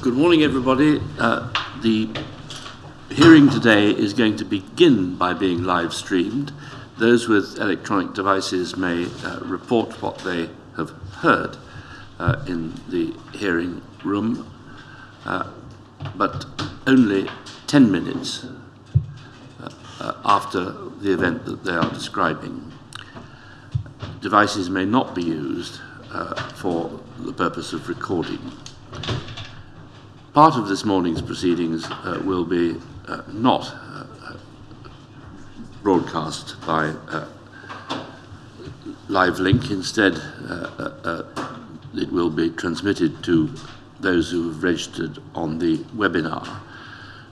Good morning, everybody. The hearing today is going to begin by being live streamed. Those with electronic devices may report what they have heard in the hearing room, but only 10 minutes after the event that they are describing. Devices may not be used for the purpose of recording. Part of this morning's proceedings will be not broadcast by live link. Instead, it will be transmitted to those who have registered on the webinar.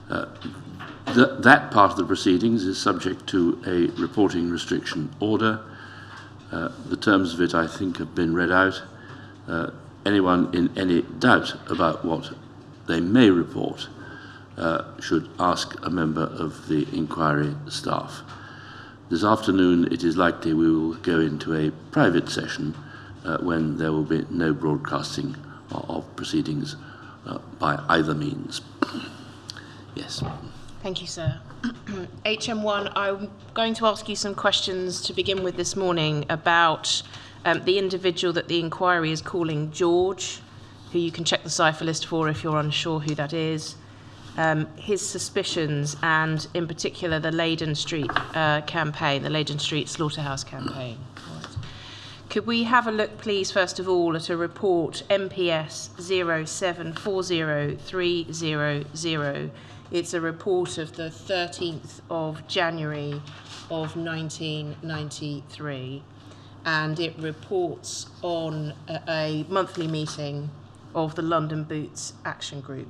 That part of the proceedings is subject to a reporting restriction order. The terms of it, I think, have been read out. Anyone in any doubt about what they may report should ask a member of the inquiry staff. This afternoon it is likely we will go into a private session when there will be no broadcasting of proceedings by either means. Yes. Thank you, sir. HM1, I'm going to ask you some questions to begin with this morning about the individual that the inquiry is calling George, who you can check the cipher list for if you're unsure who that is, his suspicions, and in particular the Leyden Street campaign, the Leyden Street Slaughterhouse campaign. Right. Could we have a look, please, first of all, at a report MPS 0740300. It's a report of the 13th of January of 1993, and it reports on a monthly meeting of the London Boots Action Group.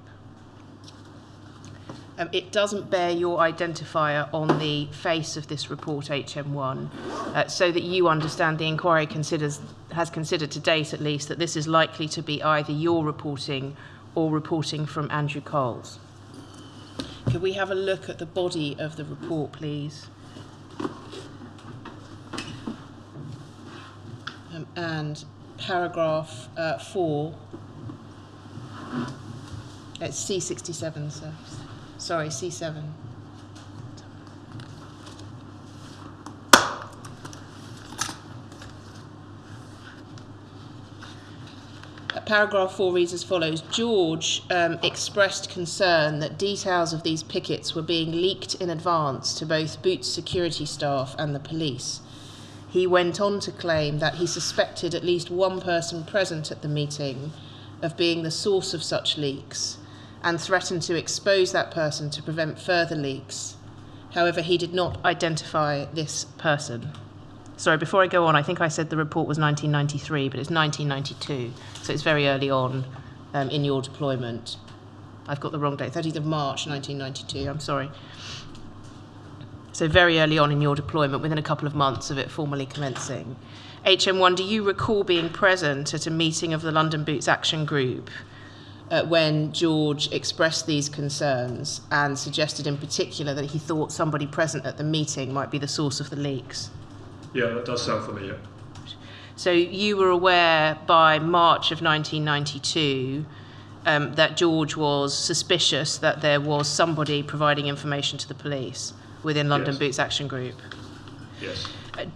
It doesn't bear your identifier on the face of this report, HM1, so that you understand the inquiry has considered to date at least that this is likely to be either your reporting or reporting from Andrew Coles. Could we have a look at the body of the report, please? And paragraph 4. It's C67, sir. Sorry, C7. Paragraph 4 reads as follows. George expressed concern that details of these pickets were being leaked in advance to both Boots security staff and the police. He went on to claim that he suspected at least one person present at the meeting of being the source of such leaks and threatened to expose that person to prevent further leaks. However, he did not identify this person. Sorry, before I go on, I think I said the report was 1993, but it's 1992, so it's very early on in your deployment. I've got the wrong date, 30th of March 1992, I'm sorry. So very early on in your deployment, within a couple of months of it formally commencing. HM1, do you recall being present at a meeting of the London Boots Action Group when George expressed these concerns and suggested in particular that he thought somebody present at the meeting might be the source of the leaks? Yeah, that does sound familiar. So you were aware by March of 1992 that George was suspicious that there was somebody providing information to the police within London Boots Action Group? Yes.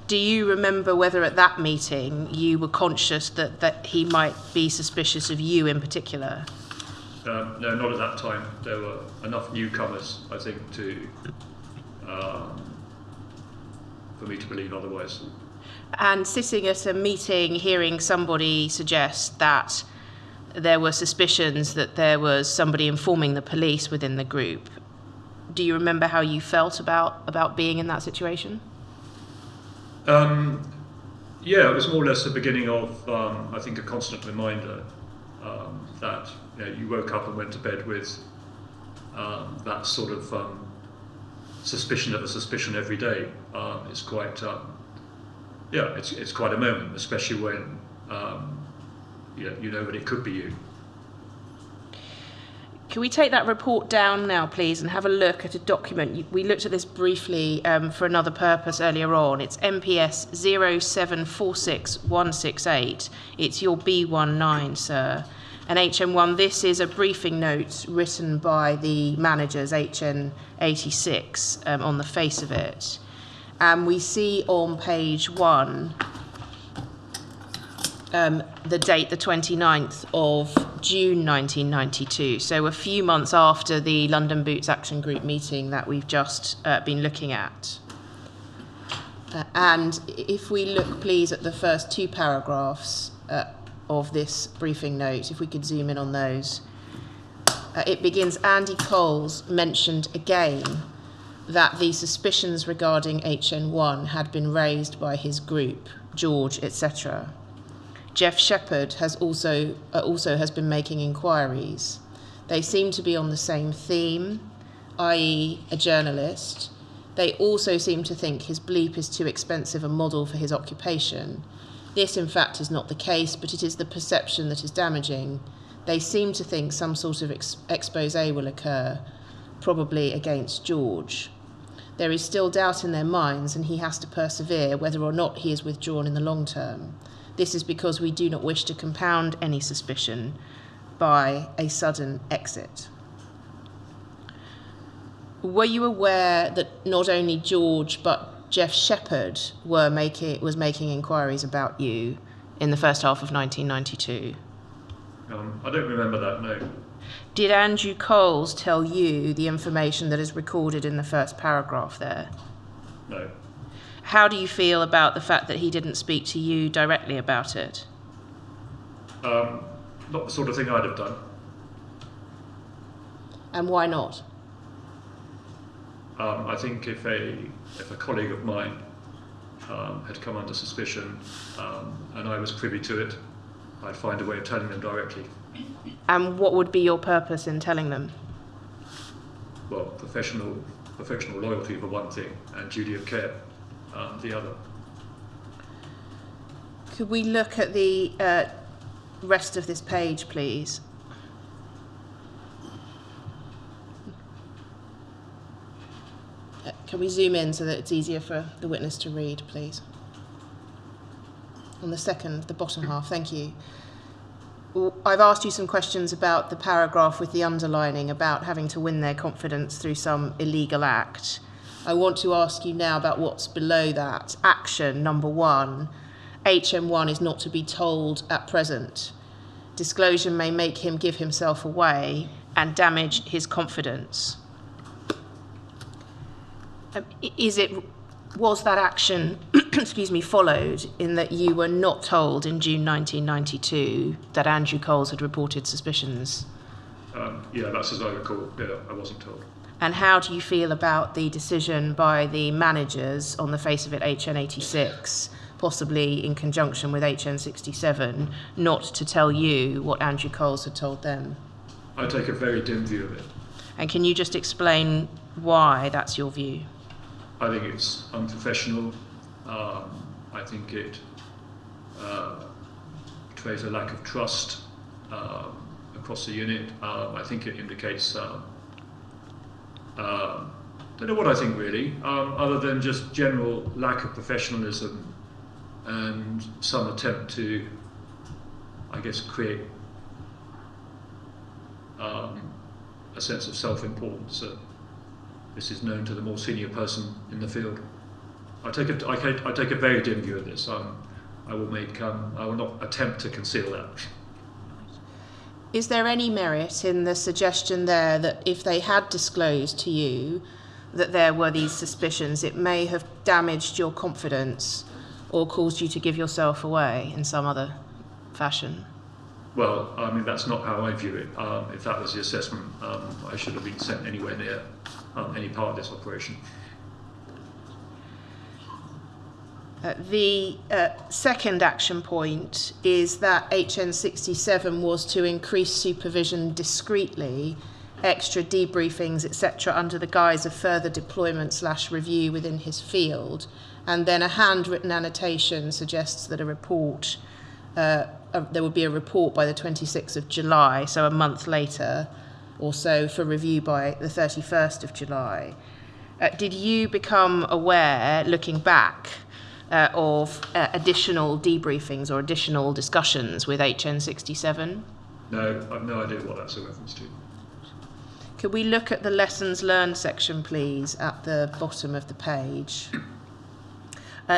Do you remember whether at that meeting you were conscious that he might be suspicious of you in particular? No, not at that time. There were enough newcomers, I think, for me to believe otherwise. And sitting at a meeting, hearing somebody suggest that there were suspicions that there was somebody informing the police within the group, do you remember how you felt about being in that situation? Yeah, it was more or less the beginning of, I think, a constant reminder that you woke up and went to bed with that sort of suspicion of a suspicion every day. It's quite, it's quite a moment, especially when you know that it could be you. Can we take that report down now, please, and have a look at a document? We looked at this briefly for another purpose earlier on. It's MPS 0746168. It's your B19, sir. And HN1, this is a briefing note written by the managers, HN86, on the face of it. And we see on page 1 the date, the 29th of June 1992, so a few months after the London Boots Action Group meeting that we've just been looking at. And if we look, please, at the first 2 paragraphs of this briefing note, if we could zoom in on those. It begins, Andy Coles mentioned again that the suspicions regarding HN1 had been raised by his group, George, etc. Jeff Shepherd has also has been making inquiries. They seem to be on the same theme, i.e. a journalist. They also seem to think his bleep is too expensive a model for his occupation. This, in fact, is not the case, but it is the perception that is damaging. They seem to think some sort of expose will occur, probably against George. There is still doubt in their minds, and he has to persevere whether or not he is withdrawn in the long term. This is because we do not wish to compound any suspicion by a sudden exit. Were you aware that not only George but Jeff Shepherd was making inquiries about you in the first half of 1992? I don't remember that, no. Did Andrew Coles tell you the information that is recorded in the first paragraph there? No. How do you feel about the fact that he didn't speak to you directly about it? Not the sort of thing I'd have done. And why not? I think if a colleague of mine had come under suspicion and I was privy to it, I'd find a way of telling them directly. And what would be your purpose in telling them? Well, professional loyalty for one thing, and duty of care the other. Could we look at the rest of this page, please? Can we zoom in so that it's easier for the witness to read, please? On the bottom half, thank you. I've asked you some questions about the paragraph with the underlining about having to win their confidence through some illegal act. I want to ask you now about what's below that. Action number 1. HM1 is not to be told at present. Disclosure may make him give himself away and damage his confidence. Was that action followed in that you were not told in June 1992 that Andrew Coles had reported suspicions? Yeah, that's as I recall. Yeah, I wasn't told. And how do you feel about the decision by the managers, on the face of it, HN86, possibly in conjunction with HN67, not to tell you what Andrew Coles had told them? I take a very dim view of it. And can you just explain why that's your view? I think it's unprofessional. I think it betrays a lack of trust across the unit. I think it indicates, don't know what I think really, other than just general lack of professionalism and some attempt to, I guess, create a sense of self-importance. This is known to the more senior person in the field. I take a very dim view of this. I will not attempt to conceal that. Is there any merit in the suggestion there that if they had disclosed to you that there were these suspicions, it may have damaged your confidence or caused you to give yourself away in some other fashion? Well, I mean, that's not how I view it. If that was the assessment, I should have been sent anywhere near any part of this operation. The second action point is that HN67 was to increase supervision discreetly, extra debriefings, etc., under the guise of further deployment/review within his field, and then a handwritten annotation suggests that a report, there would be a report by the 26th of July, so a month later or so, for review by the 31st of July. Did you become aware, looking back, of additional debriefings or additional discussions with HN67? No, I've no idea what that's a reference to. Could we look at the lessons learned section, please, at the bottom of the page?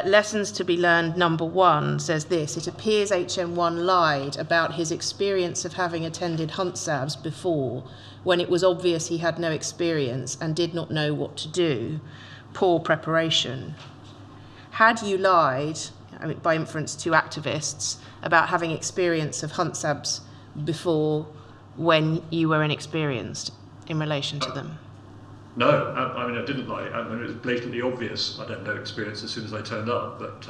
Lessons to be learned number 1 says this: it appears HM1 lied about his experience of having attended Huntsab's before, when it was obvious he had no experience and did not know what to do. Poor preparation. Had you lied, I mean, by inference to activists, about having experience of Huntsab's before when you were inexperienced in relation to them? No, I mean, I didn't lie. I mean, it was blatantly obvious. I had no experience as soon as I turned up, but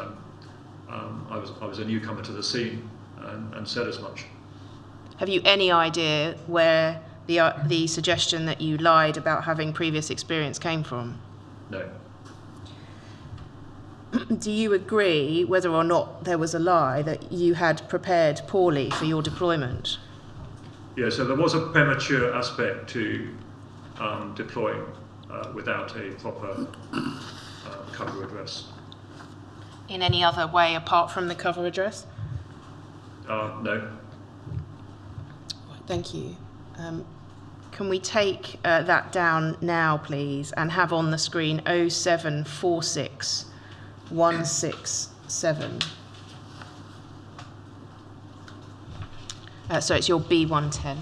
I was a newcomer to the scene and said as much. Have you any idea where the suggestion that you lied about having previous experience came from? No. Do you agree, whether or not there was a lie, that you had prepared poorly for your deployment? Yeah, so there was a premature aspect to deploying without a proper cover address. In any other way apart from the cover address? No. Thank you. Can we take that down now, please, and have on the screen 0746167? So it's your B110.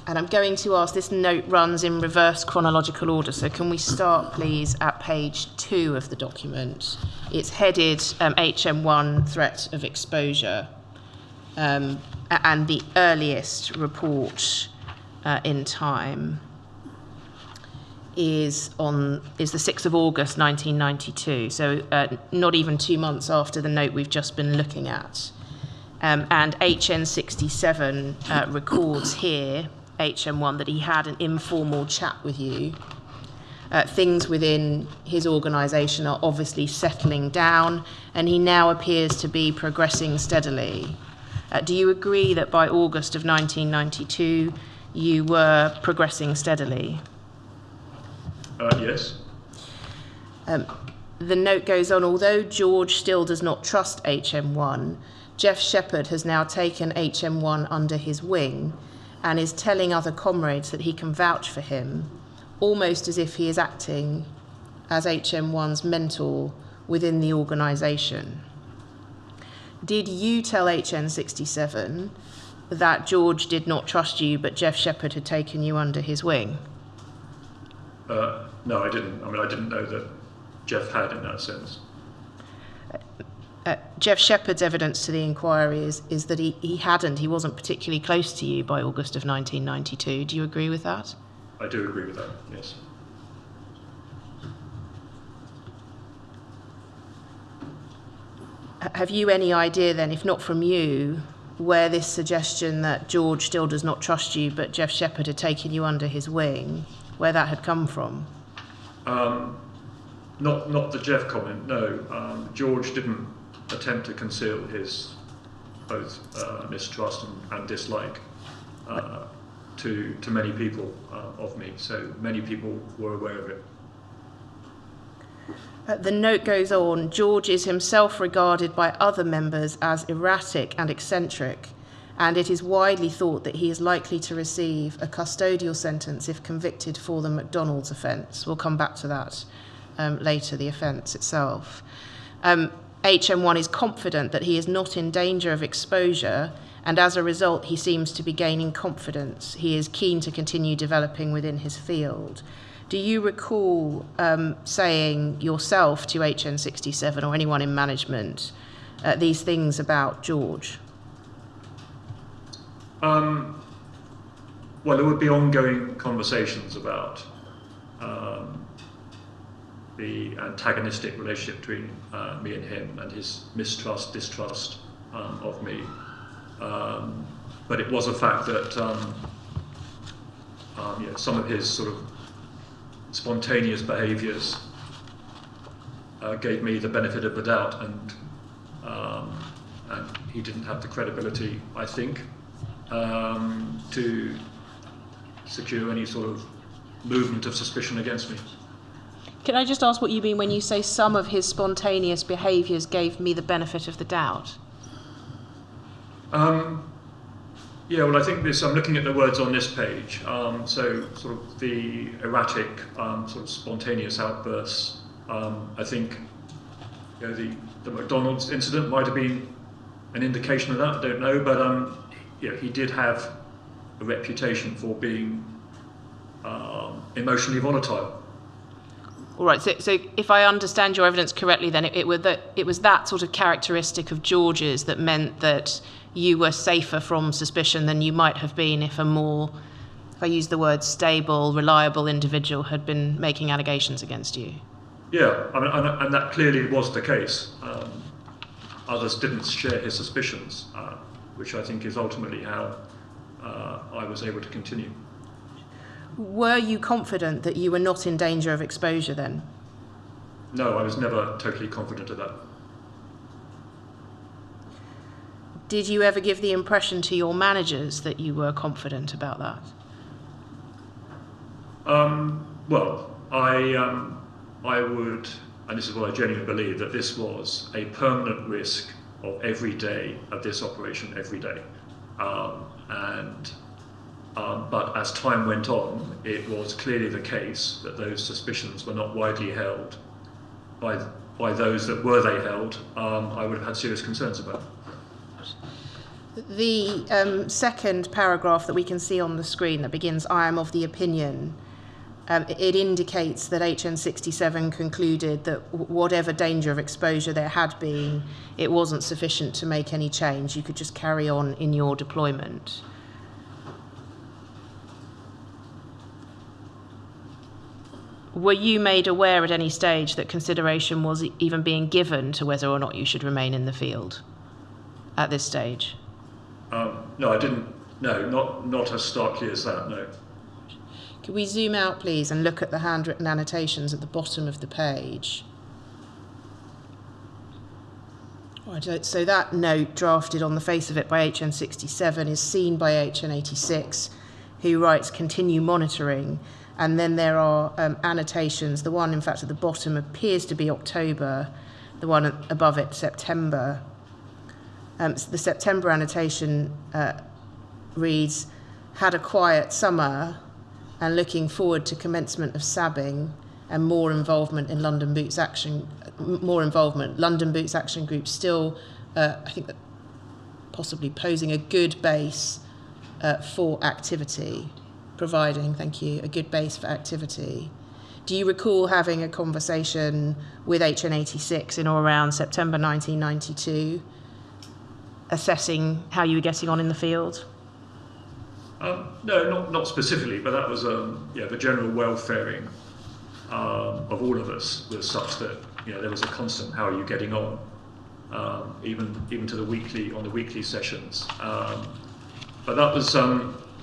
And I'm going to ask, this note runs in reverse chronological order, so can we start, please, at page 2 of the document? It's headed HM1 threat of exposure, and the earliest report in time is the 6th of August 1992, so not even 2 months after the note we've just been looking at. And HN67 records here, HM1, that he had an informal chat with you. Things within his organisation are obviously settling down, and he now appears to be progressing steadily. Do you agree that by August of 1992 you were progressing steadily? Yes. The note goes on, although George still does not trust HM1, Jeff Shepherd has now taken HM1 under his wing and is telling other comrades that he can vouch for him, almost as if he is acting as HM1's mentor within the organisation. Did you tell HN67 that George did not trust you, but Jeff Shepherd had taken you under his wing? No, I didn't. I mean, I didn't know that Jeff had in that sense. Jeff Shepherd's evidence to the inquiry is that he wasn't particularly close to you by August of 1992. Do you agree with that? I do agree with that, yes. Have you any idea then, if not from you, where this suggestion that George still does not trust you but Jeff Shepherd had taken you under his wing, where that had come from? Not the Jeff comment, no. George didn't attempt to conceal his both mistrust and dislike to many people of me, so many people were aware of it. The note goes on, George is himself regarded by other members as erratic and eccentric, and it is widely thought that he is likely to receive a custodial sentence if convicted for the McDonald's offence. We'll come back to that later, the offence itself. HM1 is confident that he is not in danger of exposure, and as a result he seems to be gaining confidence. He is keen to continue developing within his field. Do you recall saying yourself to HN67 or anyone in management these things about George? Well, there would be ongoing conversations about the antagonistic relationship between me and him, and his distrust of me. But it was a fact that some of his sort of spontaneous behaviours gave me the benefit of the doubt, and he didn't have the credibility, I think, to secure any sort of movement of suspicion against me. Can I just ask what you mean when you say some of his spontaneous behaviours gave me the benefit of the doubt? Yeah, well, I think this, I'm looking at the words on this page. So sort of the erratic, sort of spontaneous outbursts. I think the McDonald's incident might have been an indication of that, I don't know, but he did have a reputation for being emotionally volatile. All right, so if I understand your evidence correctly, then it was that sort of characteristic of George's that meant that you were safer from suspicion than you might have been if if I use the word stable, reliable individual had been making allegations against you. Yeah, I mean, and that clearly was the case. Others didn't share his suspicions, which I think is ultimately how I was able to continue. Were you confident that you were not in danger of exposure then? No, I was never totally confident of that. Did you ever give the impression to your managers that you were confident about that? Well, I would, and this is what I genuinely believe, that this was a permanent risk of every day of this operation, every day. But as time went on, it was clearly the case that those suspicions were not widely held by those that were they held. I would have had serious concerns about. The second paragraph that we can see on the screen that begins, "I am of the opinion," it indicates that HN67 concluded that whatever danger of exposure there had been, it wasn't sufficient to make any change. You could just carry on in your deployment. Were you made aware at any stage that consideration was even being given to whether or not you should remain in the field at this stage? No, I didn't. No, not as starkly as that, no. Could we zoom out, please, and look at the handwritten annotations at the bottom of the page? Right, so that note, drafted on the face of it by HN67, is seen by HN86, who writes, "Continue monitoring." And then there are annotations. The one, in fact, at the bottom appears to be October. The one above it, September. The September annotation reads, "Had a quiet summer and looking forward to commencement of sabbing and more involvement in London Boots Action." More involvement. London Boots Action Group still, I think, that possibly posing a good base for activity. Providing, thank you, a good base for activity. Do you recall having a conversation with HN86 in or around September 1992, assessing how you were getting on in the field? No, not specifically, but that was the general welfaring of all of us was such that there was a constant "how are you getting on," even to the weekly sessions. But that was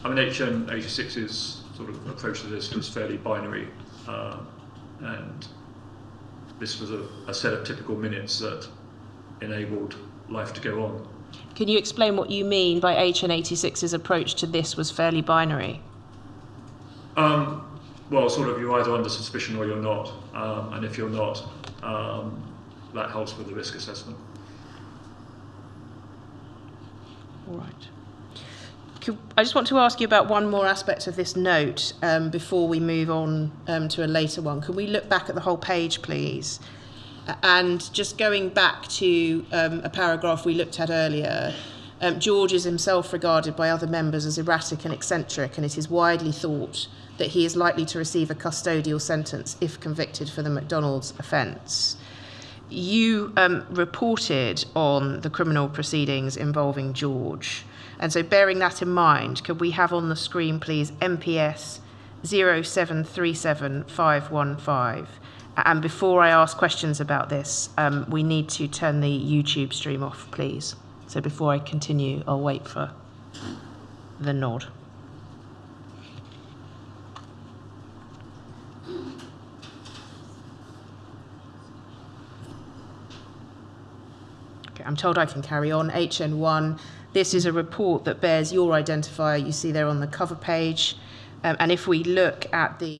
HN86's sort of approach to this was fairly binary, and this was a set of typical minutes that enabled life to go on. Can you explain what you mean by HN86's approach to this was fairly binary? Well, sort of, you're either under suspicion or you're not, and if you're not, that helps with the risk assessment. All right. I just want to ask you about one more aspect of this note before we move on to a later one. Can we look back at the whole page, please? And just going back to a paragraph we looked at earlier, George is himself regarded by other members as erratic and eccentric, and it is widely thought that he is likely to receive a custodial sentence if convicted for the McDonald's offence. You reported on the criminal proceedings involving George. And so bearing that in mind, could we have on the screen, please, MPS 0737515? And before I ask questions about this, we need to turn the YouTube stream off, please. So before I continue, I'll wait for the nod. Okay, I'm told I can carry on. HN1. This is a report that bears your identifier. You see there on the cover page. And if we look at the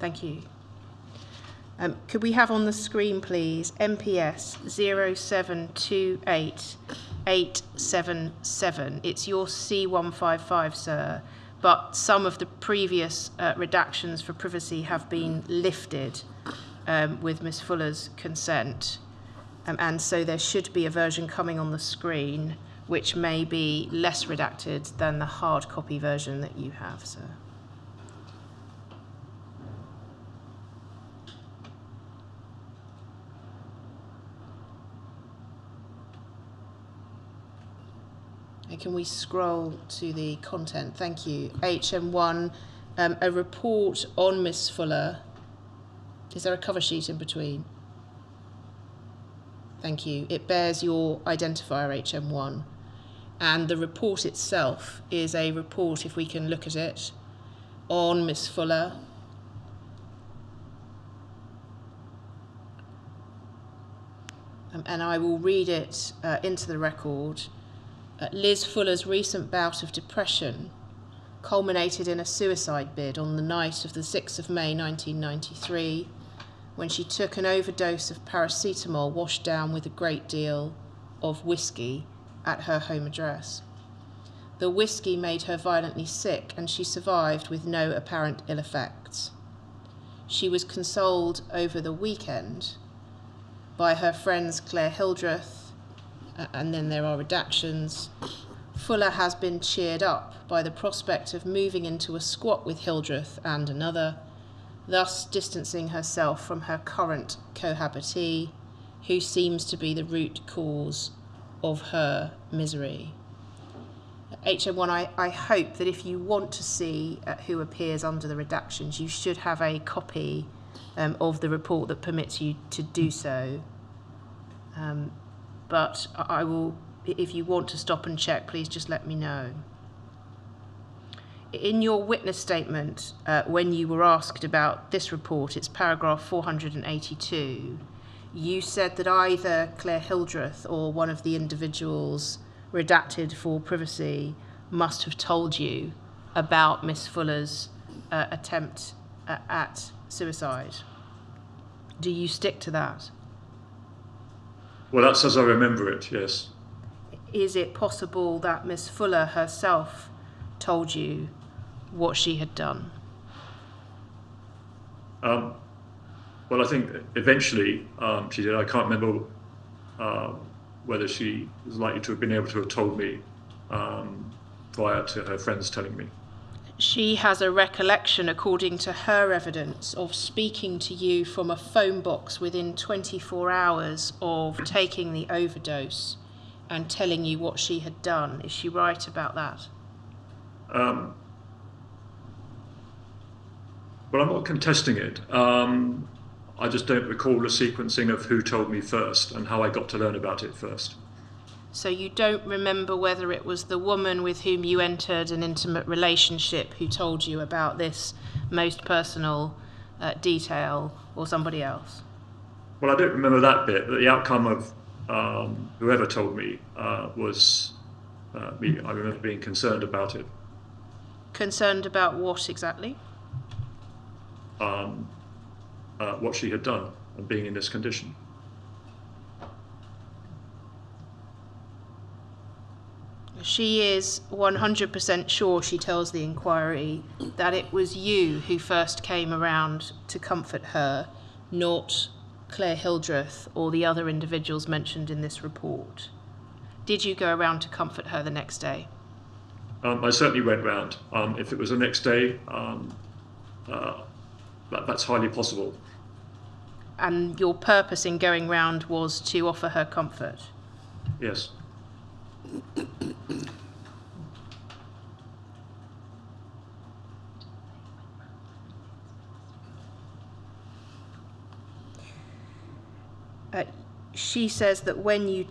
Thank you. Could we have on the screen, please, MPS 0728877. It's your C155, sir, but some of the previous redactions for privacy have been lifted with Ms. Fuller's consent. And so there should be a version coming on the screen which may be less redacted than the hard copy version that you have, sir. Can we scroll to the content? Thank you. HM1, a report on Miss Fuller. Is there a cover sheet in between? Thank you. It bears your identifier, HM1. And the report itself is a report, if we can look at it, on Miss Fuller. And I will read it into the record. Liz Fuller's recent bout of depression culminated in a suicide bid on the night of the 6th of May 1993, when she took an overdose of paracetamol washed down with a great deal of whiskey at her home address. The whiskey made her violently sick, and she survived with no apparent ill effects. She was consoled over the weekend by her friends Claire Hildreth, and then there are redactions. Fuller has been cheered up by the prospect of moving into a squat with Hildreth and another, thus distancing herself from her current cohabitee, who seems to be the root cause of her misery. HM1, I hope that if you want to see who appears under the redactions, you should have a copy of the report that permits you to do so. But I will, if you want to stop and check, please just let me know. In your witness statement, when you were asked about this report, it's paragraph 482, you said that either Claire Hildreth or one of the individuals redacted for privacy must have told you about Miss Fuller's attempt at suicide. Do you stick to that? Well, that's as I remember it, yes. Is it possible that Miss Fuller herself told you what she had done? Well, I think eventually she did. I can't remember whether she was likely to have been able to have told me prior to her friends telling me. She has a recollection, according to her evidence, of speaking to you from a phone box within 24 hours of taking the overdose and telling you what she had done. Is she right about that? Well, I'm not contesting it. I just don't recall the sequencing of who told me first and how I got to learn about it first. So you don't remember whether it was the woman with whom you entered an intimate relationship who told you about this most personal detail, or somebody else? Well, I don't remember that bit, but the outcome of whoever told me was me. I remember being concerned about it. Concerned about what exactly? What she had done and being in this condition. She is 100% sure, she tells the inquiry, that it was you who first came around to comfort her, not Claire Hildreth or the other individuals mentioned in this report. Did you go around to comfort her the next day? I certainly went round. If it was the next day, that's highly possible. And your purpose in going round was to offer her comfort? Yes. She says that when you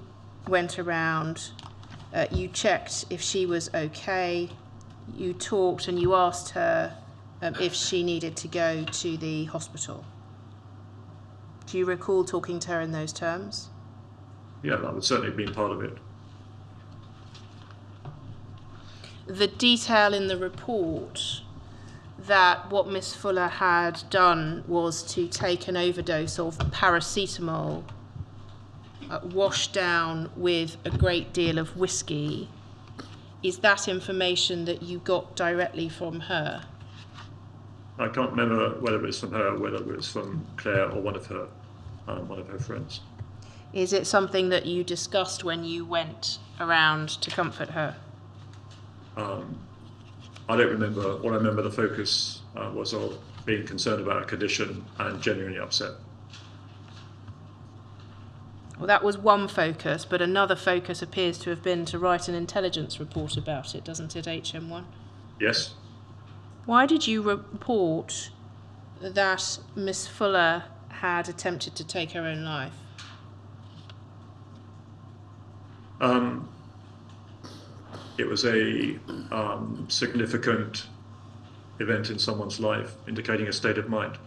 went around, you checked if she was okay, you talked and you asked her if she needed to go to the hospital. Do you recall talking to her in those terms? Yeah, that would certainly have been part of it. The detail in the report that what Miss Fuller had done was to take an overdose of paracetamol, washed down with a great deal of whiskey. Is that information that you got directly from her? I can't remember whether it was from her, whether it was from Claire or one of her friends. Is it something that you discussed when you went around to comfort her? I don't remember. All I remember the focus was of being concerned about her condition and genuinely upset. Well, that was one focus, but another focus appears to have been to write an intelligence report about it, doesn't it, HM1? Yes. Why did you report that Miss Fuller had attempted to take her own life? It was a significant event in someone's life, indicating a state of mind.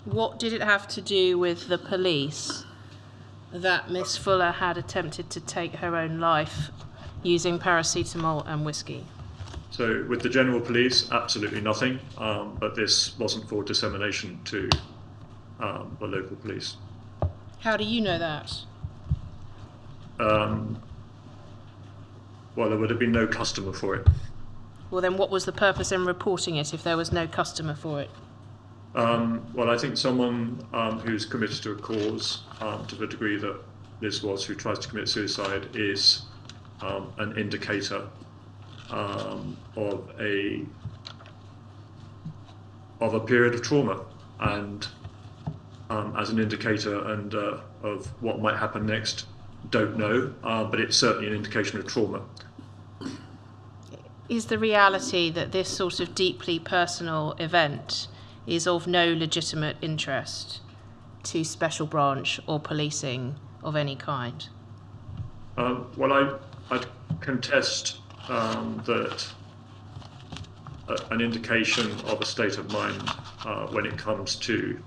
What did it have to do with the police that Miss Fuller had attempted to take her own life using paracetamol and whiskey? So with the general police, absolutely nothing, but this wasn't for dissemination to the local police. How do you know that? Well, there would have been no customer for it. Well, then what was the purpose in reporting it if there was no customer for it? Well, I think someone who's committed to a cause, to the degree that Liz was, who tries to commit suicide, is an indicator of a period of trauma, and as an indicator and of what might happen next, don't know, but it's certainly an indication of trauma. Is the reality that this sort of deeply personal event is of no legitimate interest to special branch or policing of any kind? Well, I'd contest that an indication of a state of mind when it comes to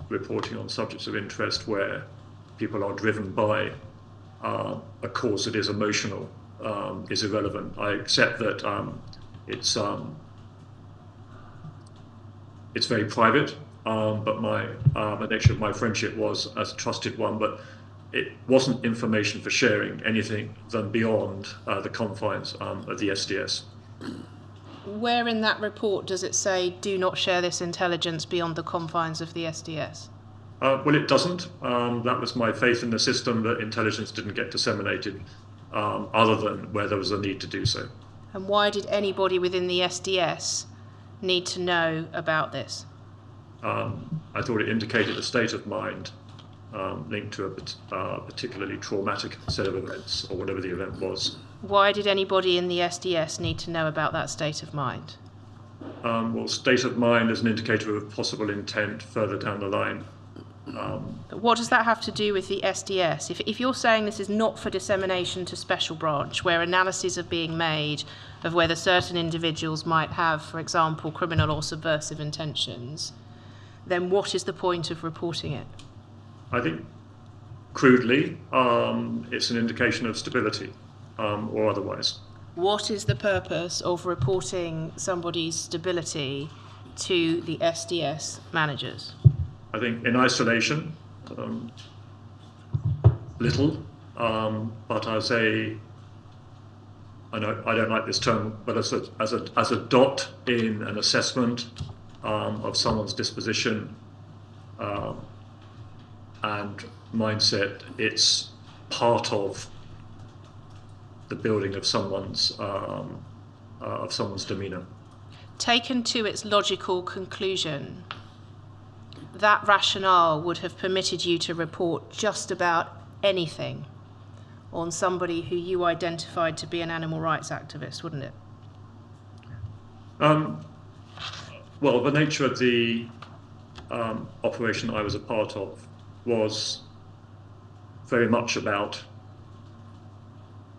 reporting on subjects of interest where people are driven by a cause that is emotional is irrelevant. I accept that it's very private, but the nature of my friendship was as a trusted one, but it wasn't information for sharing anything than beyond the confines of the SDS. Where in that report does it say, do not share this intelligence beyond the confines of the SDS? Well, it doesn't. That was my faith in the system, that intelligence didn't get disseminated other than where there was a need to do so. And why did anybody within the SDS need to know about this? I thought it indicated a state of mind linked to a particularly traumatic set of events, or whatever the event was. Why did anybody in the SDS need to know about that state of mind? Well, state of mind is an indicator of possible intent further down the line. What does that have to do with the SDS? If you're saying this is not for dissemination to special branch, where analyses are being made of whether certain individuals might have, for example, criminal or subversive intentions, then what is the point of reporting it? I think, crudely, it's an indication of stability, or otherwise. What is the purpose of reporting somebody's stability to the SDS managers? I think in isolation, little, but as I don't like this term, but as a dot in an assessment of someone's disposition and mindset, it's part of the building of someone's demeanour. Taken to its logical conclusion, that rationale would have permitted you to report just about anything on somebody who you identified to be an animal rights activist, wouldn't it? Well, the nature of the operation I was a part of was very much about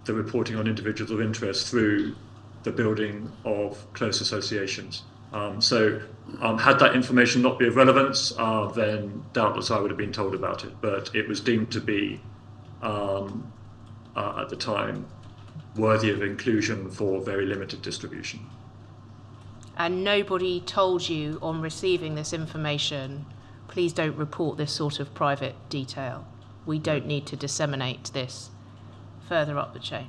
the reporting on individuals of interest through the building of close associations. So had that information not been of relevance, then doubtless I would have been told about it. But it was deemed to be, at the time, worthy of inclusion for very limited distribution. And nobody told you on receiving this information, please don't report this sort of private detail. We don't need to disseminate this further up the chain.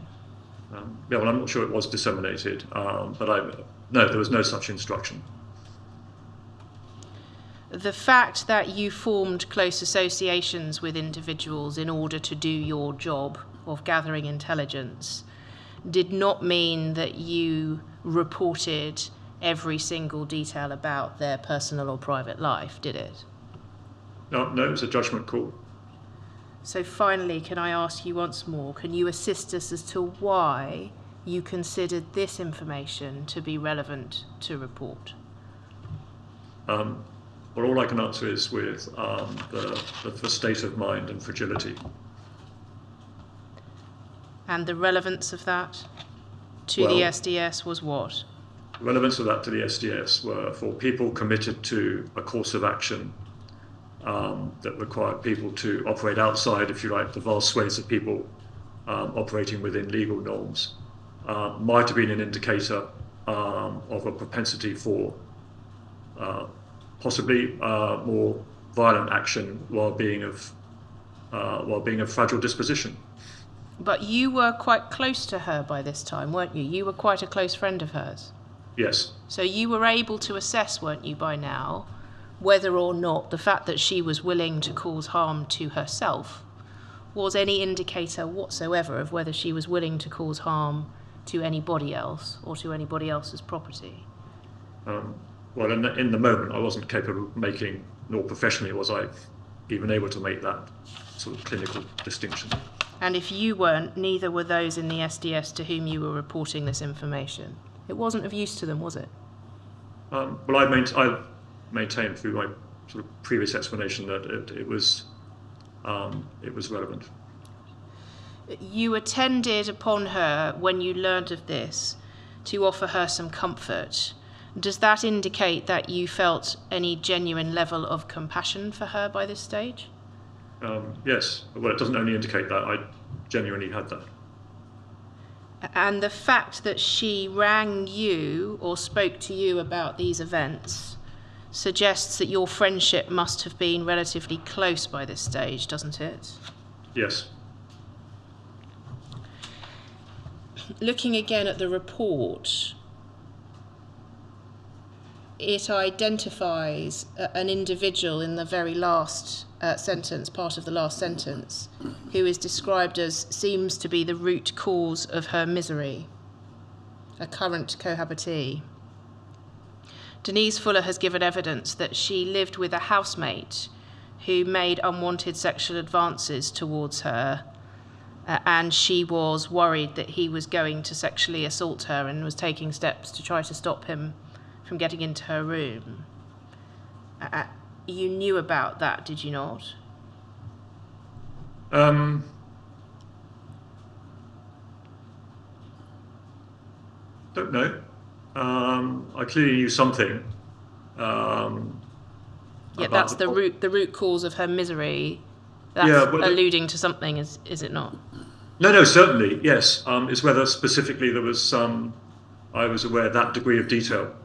Yeah, well, I'm not sure it was disseminated, but no, there was no such instruction. The fact that you formed close associations with individuals in order to do your job of gathering intelligence did not mean that you reported every single detail about their personal or private life, did it? No, it was a judgment call. So finally, can I ask you once more, can you assist us as to why you considered this information to be relevant to report? Well, all I can answer is with the state of mind and fragility. And the relevance of that to the SDS was what? The relevance of that to the SDS were for people committed to a course of action that required people to operate outside, if you like, the vast swathes of people operating within legal norms. Might have been an indicator of a propensity for possibly more violent action while being of fragile disposition. But you were quite close to her by this time, weren't you? You were quite a close friend of hers. Yes. So you were able to assess, weren't you, by now, whether or not the fact that she was willing to cause harm to herself was any indicator whatsoever of whether she was willing to cause harm to anybody else or to anybody else's property? Well, in the moment, I wasn't capable of making, nor professionally was I even able to make that sort of clinical distinction. And if you weren't, neither were those in the SDS to whom you were reporting this information. It wasn't of use to them, was it? Well, I maintained through my sort of previous explanation that it was relevant. You attended upon her when you learned of this to offer her some comfort. Does that indicate that you felt any genuine level of compassion for her by this stage? Yes. Well, it doesn't only indicate that. I genuinely had that. And the fact that she rang you or spoke to you about these events suggests that your friendship must have been relatively close by this stage, doesn't it? Yes. Looking again at the report, it identifies an individual in the very last sentence, part of the last sentence, who is described as seems to be the root cause of her misery, a current cohabitee. Denise Fuller has given evidence that she lived with a housemate who made unwanted sexual advances towards her, and she was worried that he was going to sexually assault her and was taking steps to try to stop him from getting into her room. You knew about that, did you not? Don't know. I clearly knew something. That's the root cause of her misery. That's alluding to something, is it not? No, certainly, yes. It's whether specifically there was I was aware of that degree of detail.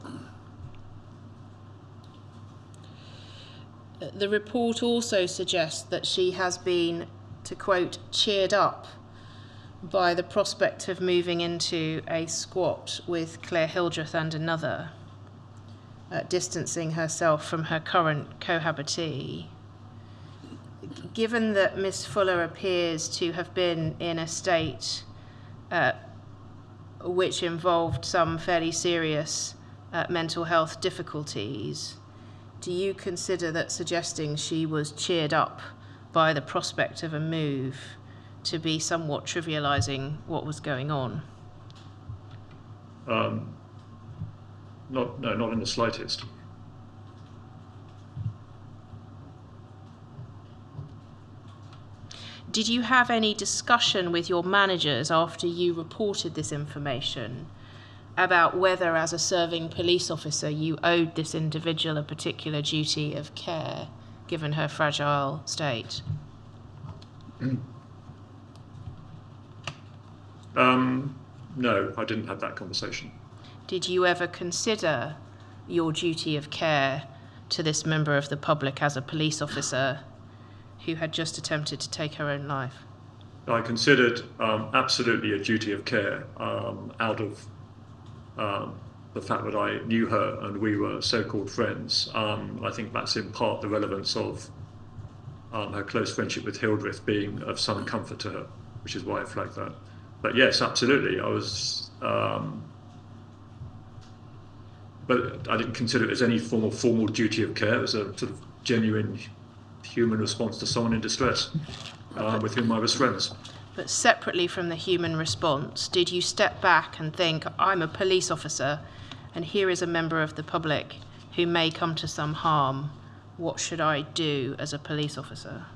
The report also suggests that she has been, to quote, cheered up by the prospect of moving into a squat with Claire Hildreth and another, distancing herself from her current cohabitee. Given that Miss Fuller appears to have been in a state which involved some fairly serious mental health difficulties, do you consider that suggesting she was cheered up by the prospect of a move to be somewhat trivializing what was going on? Not in the slightest. Did you have any discussion with your managers after you reported this information about whether, as a serving police officer, you owed this individual a particular duty of care, given her fragile state? No, I didn't have that conversation. Did you ever consider your duty of care to this member of the public as a police officer who had just attempted to take her own life? I considered absolutely a duty of care out of the fact that I knew her and we were so-called friends. I think that's in part the relevance of her close friendship with Hildreth being of some comfort to her, which is why I flagged that. But yes, absolutely, I was, but I didn't consider it as any form of formal duty of care. It was a sort of genuine human response to someone in distress with whom I was friends. But separately from the human response, did you step back and think, I'm a police officer and here is a member of the public who may come to some harm? What should I do as a police officer?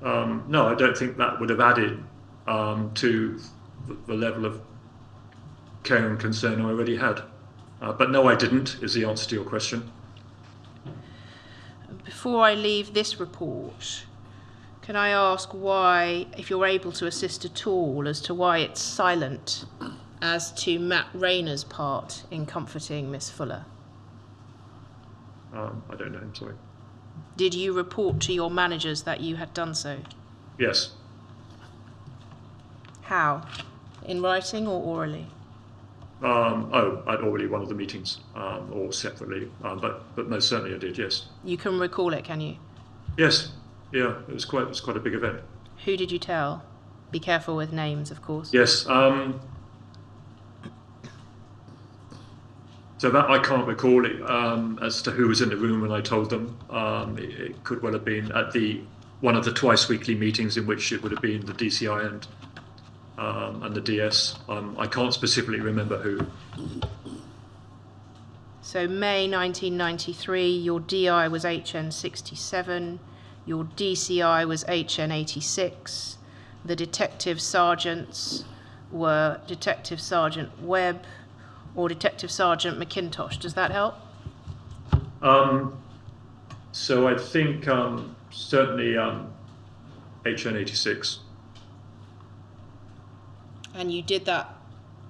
No, I don't think that would have added to the level of care and concern I already had. But no, I didn't, is the answer to your question. Before I leave this report, can I ask why, if you're able to assist at all, as to why it's silent as to Matt Rayner's part in comforting Miss Fuller? I don't know, I'm sorry. Did you report to your managers that you had done so? Yes. How? In writing or orally? At already one of the meetings, or separately, but most certainly I did, yes. You can recall it, can you? Yes, yeah, it was quite a big event. Who did you tell? Be careful with names, of course. Yes, so that I can't recall it, as to who was in the room when I told them. It could well have been at one of the twice weekly meetings in which it would have been the DCI and the DS. I can't specifically remember who. So May 1993, your DI was HN 67, your DCI was HN 86, the detective sergeants were Detective Sergeant Webb or Detective Sergeant McIntosh. Does that help? So I think certainly HN 86. And you did that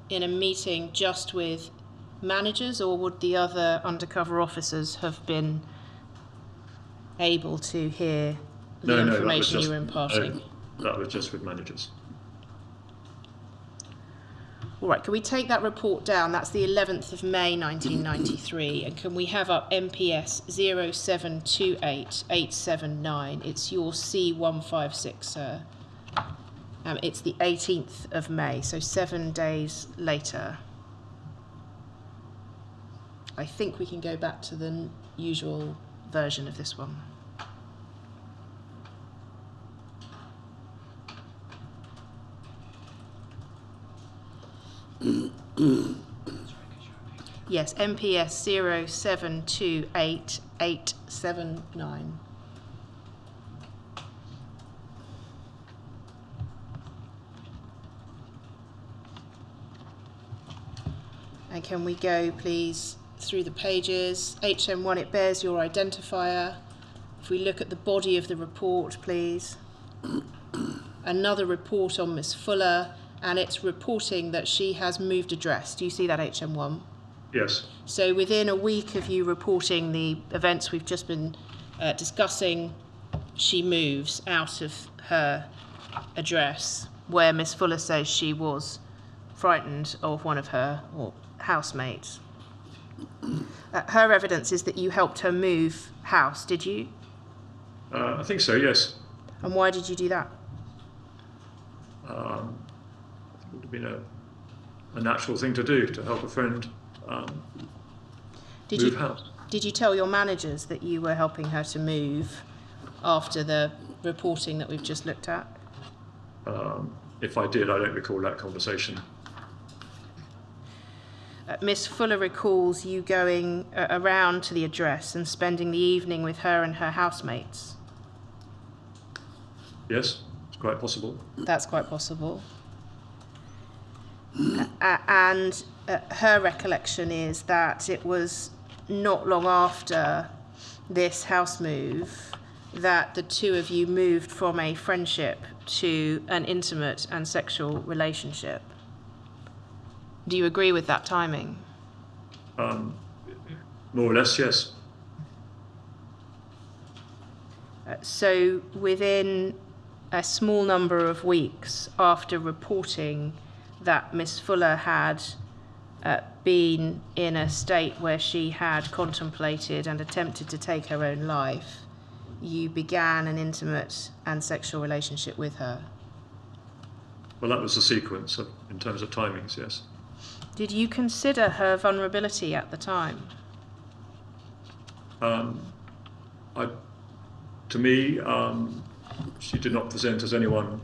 in a meeting just with managers, or would the other undercover officers have been able to hear the information you were imparting? No, that was just with managers. All right, can we take that report down? That's the 11th of May 1993. And can we have up MPS 0728879? It's your C156, sir. It's the 18th of May, so 7 days later. I think we can go back to the usual version of this one. Yes, MPS 0728879. And can we go, please, through the pages? HM1, it bears your identifier. If we look at the body of the report, please. Another report on Miss Fuller, and it's reporting that she has moved address. Do you see that, HM1? Yes. So within a week of you reporting the events we've just been discussing, she moves out of her address where Miss Fuller says she was frightened of one of her housemates. Her evidence is that you helped her move house, did you? I think so, yes. And why did you do that? I think it would have been a natural thing to do, to help a friend move house. Did you tell your managers that you were helping her to move after the reporting that we've just looked at? If I did, I don't recall that conversation. Miss Fuller recalls you going around to the address and spending the evening with her and her housemates. Yes, it's quite possible. That's quite possible. And her recollection is that it was not long after this house move that the two of you moved from a friendship to an intimate and sexual relationship. Do you agree with that timing? More or less, yes. So within a small number of weeks after reporting that Miss Fuller had been in a state where she had contemplated and attempted to take her own life, you began an intimate and sexual relationship with her. Well, that was the sequence in terms of timings, yes. Did you consider her vulnerability at the time? To me, she did not present as anyone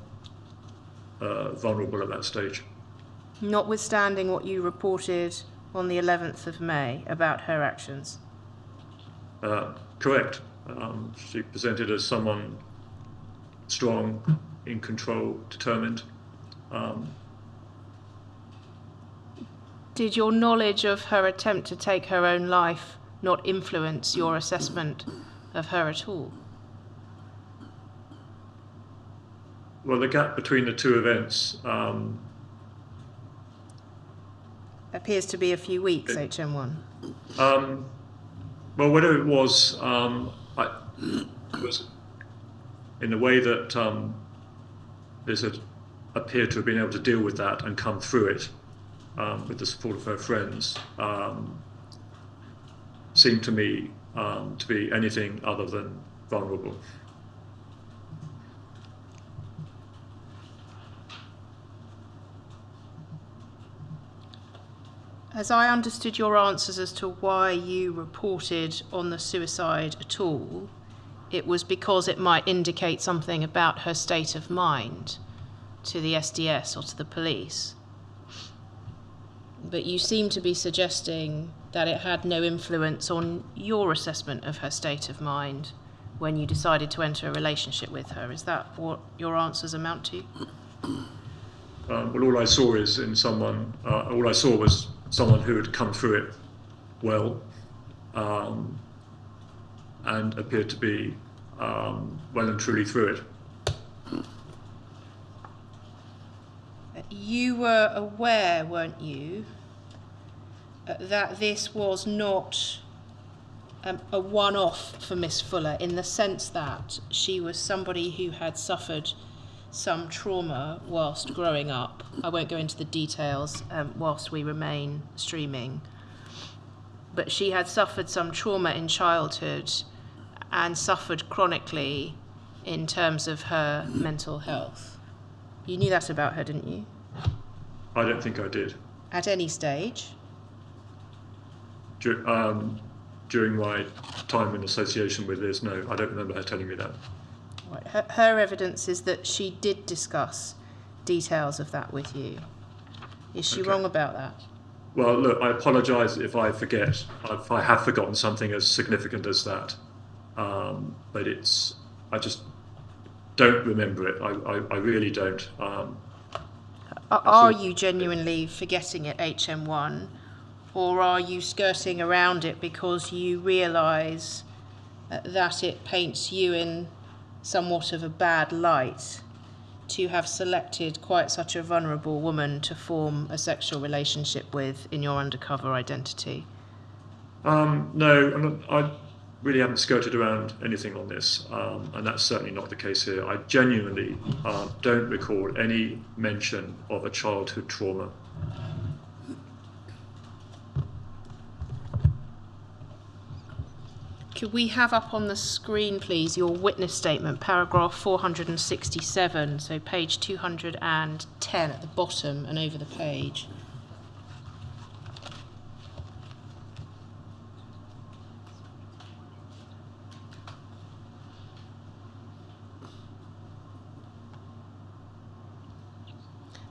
vulnerable at that stage. Notwithstanding what you reported on the 11th of May about her actions? Correct. She presented as someone strong, in control, determined. Did your knowledge of her attempt to take her own life not influence your assessment of her at all? Well, the gap between the two events Appears to be a few weeks, HM1. well, whether it was, it was in the way that Liz had appeared to have been able to deal with that and come through it with the support of her friends, seemed to me to be anything other than vulnerable. As I understood your answers as to why you reported on the suicide at all, it was because it might indicate something about her state of mind to the SDS or to the police. But you seem to be suggesting that it had no influence on your assessment of her state of mind when you decided to enter a relationship with her. Is that what your answers amount to? Well, all I saw is all I saw was someone who had come through it well and appeared to be well and truly through it. You were aware, weren't you, that this was not a one-off for Miss Fuller, in the sense that she was somebody who had suffered some trauma whilst growing up. I won't go into the details whilst we remain streaming. But she had suffered some trauma in childhood and suffered chronically in terms of her mental health. You knew that about her, didn't you? I don't think I did. At any stage? During my time in association with Liz, no, I don't remember her telling me that. Right. Her evidence is that she did discuss details of that with you. Is she wrong about that? Well, look, I apologise if I forget. If I have forgotten something as significant as that. But I just don't remember it. I really don't. Are you genuinely forgetting it, HM1? Or are you skirting around it because you realise that it paints you in somewhat of a bad light to have selected quite such a vulnerable woman to form a sexual relationship with in your undercover identity? No, I really haven't skirted around anything on this, and that's certainly not the case here. I genuinely don't recall any mention of a childhood trauma. Could we have up on the screen, please, your witness statement, paragraph 467, so page 210 at the bottom and over the page.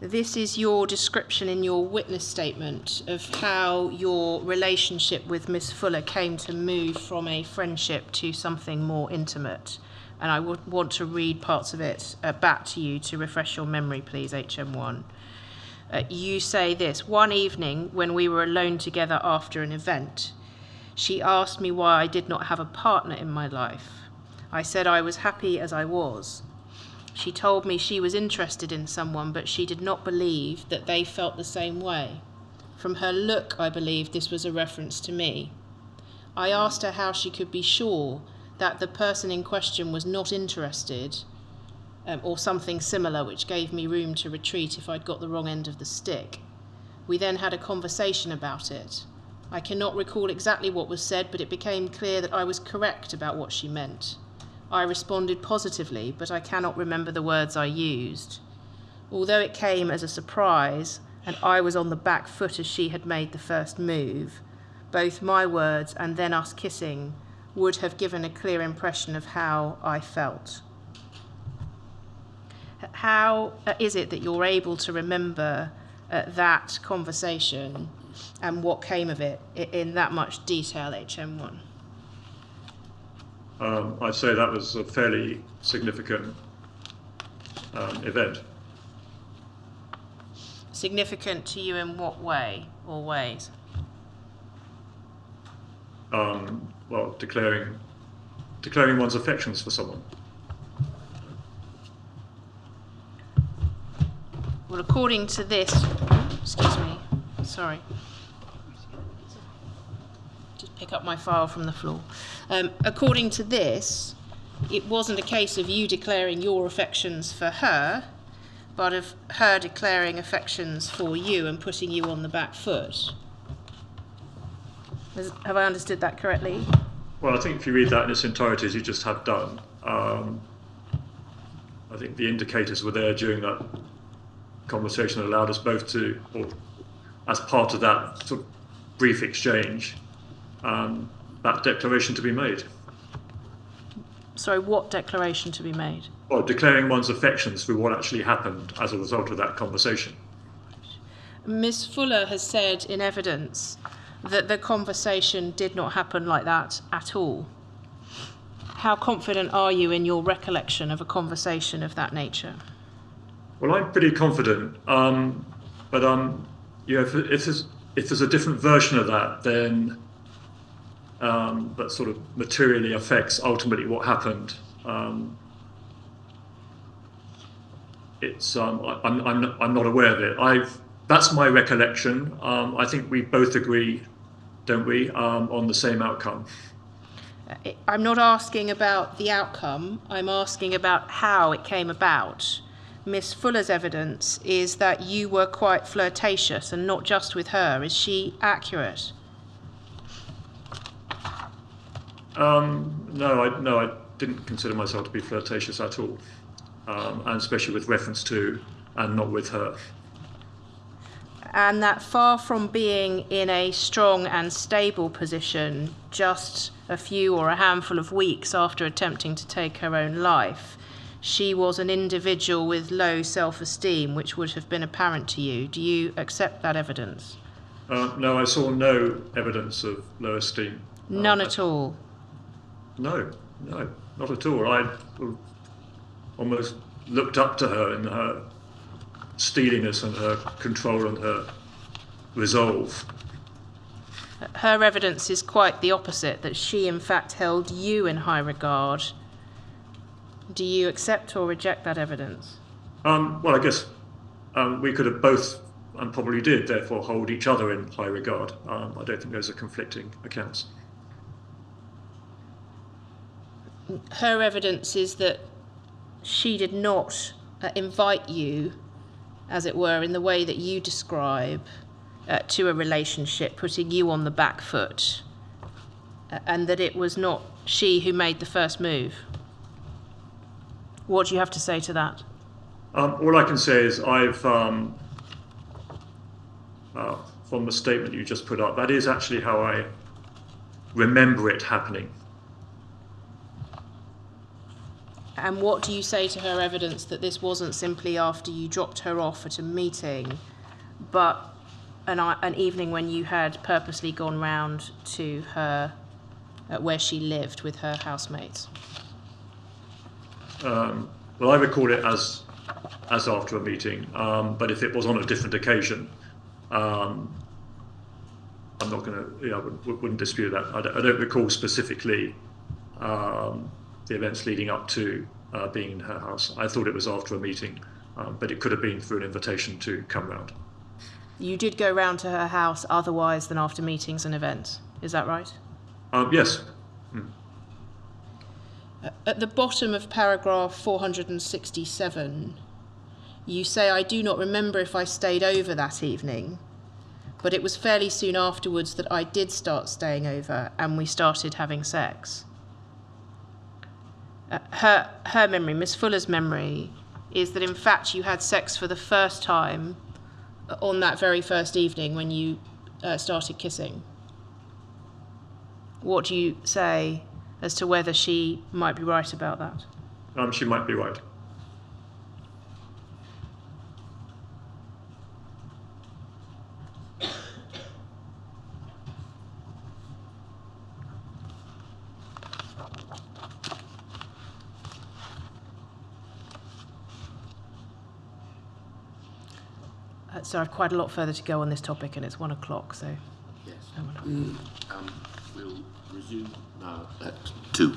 This is your description in your witness statement of how your relationship with Miss Fuller came to move from a friendship to something more intimate. And I would want to read parts of it back to you to refresh your memory, please, HM1. You say this: one evening when we were alone together after an event, she asked me why I did not have a partner in my life. I said I was happy as I was. She told me she was interested in someone, but she did not believe that they felt the same way. From her look, I believed this was a reference to me. I asked her how she could be sure that the person in question was not interested, or something similar, which gave me room to retreat if I'd got the wrong end of the stick. We then had a conversation about it. I cannot recall exactly what was said, but it became clear that I was correct about what she meant. I responded positively, but I cannot remember the words I used. Although it came as a surprise, and I was on the back foot as she had made the first move, both my words and then us kissing would have given a clear impression of how I felt. How is it that you're able to remember that conversation and what came of it in that much detail, HM1? I'd say that was a fairly significant event. Significant to you in what way or ways? Well, declaring one's affections for someone. Well, according to this, excuse me, sorry. Just pick up my file from the floor. According to this, it wasn't a case of you declaring your affections for her, but of her declaring affections for you and putting you on the back foot. Have I understood that correctly? Well, I think if you read that in its entirety, as you just have done, I think the indicators were there during that conversation that allowed us both to, or as part of that sort of brief exchange, that declaration to be made. Sorry, what declaration to be made? Well, declaring one's affections for what actually happened as a result of that conversation. Ms. Fuller has said in evidence that the conversation did not happen like that at all. How confident are you in your recollection of a conversation of that nature? Well, I'm pretty confident, but you know, if there's a different version of that, then that sort of materially affects ultimately what happened. I'm not aware of it. That's my recollection. I think we both agree, don't we, on the same outcome. I'm not asking about the outcome. I'm asking about how it came about. Miss Fuller's evidence is that you were quite flirtatious, and not just with her. Is she accurate? No, I didn't consider myself to be flirtatious at all, and especially with reference to and not with her. And that far from being in a strong and stable position just a few or a handful of weeks after attempting to take her own life, she was an individual with low self-esteem, which would have been apparent to you. Do you accept that evidence? No, I saw no evidence of low esteem. None at all? No, not at all. I almost looked up to her in her steeliness and her control and her resolve. Her evidence is quite the opposite, that she in fact held you in high regard. Do you accept or reject that evidence? Well, I guess we could have both, and probably did, therefore hold each other in high regard. I don't think those are conflicting accounts. Her evidence is that she did not invite you, as it were, in the way that you describe, to a relationship, putting you on the back foot, and that it was not she who made the first move. What do you have to say to that? All I can say is from the statement you just put up, that is actually how I remember it happening. And what do you say to her evidence that this wasn't simply after you dropped her off at a meeting, but an evening when you had purposely gone round to her, where she lived with her housemates? Well, I recall it as after a meeting, but if it was on a different occasion, I'm not going to, I wouldn't dispute that. I don't recall specifically the events leading up to being in her house. I thought it was after a meeting, but it could have been through an invitation to come round. You did go round to her house otherwise than after meetings and events. Is that right? Yes. At the bottom of paragraph 467, you say, "I do not remember if I stayed over that evening, but it was fairly soon afterwards that I did start staying over and we started having sex." Her memory, Miss Fuller's memory, is that in fact you had sex for the first time on that very first evening when you started kissing. What do you say as to whether she might be right about that? She might be right. So I've quite a lot further to go on this topic, and it's 1 o'clock, so... Yes. We'll resume now at 2.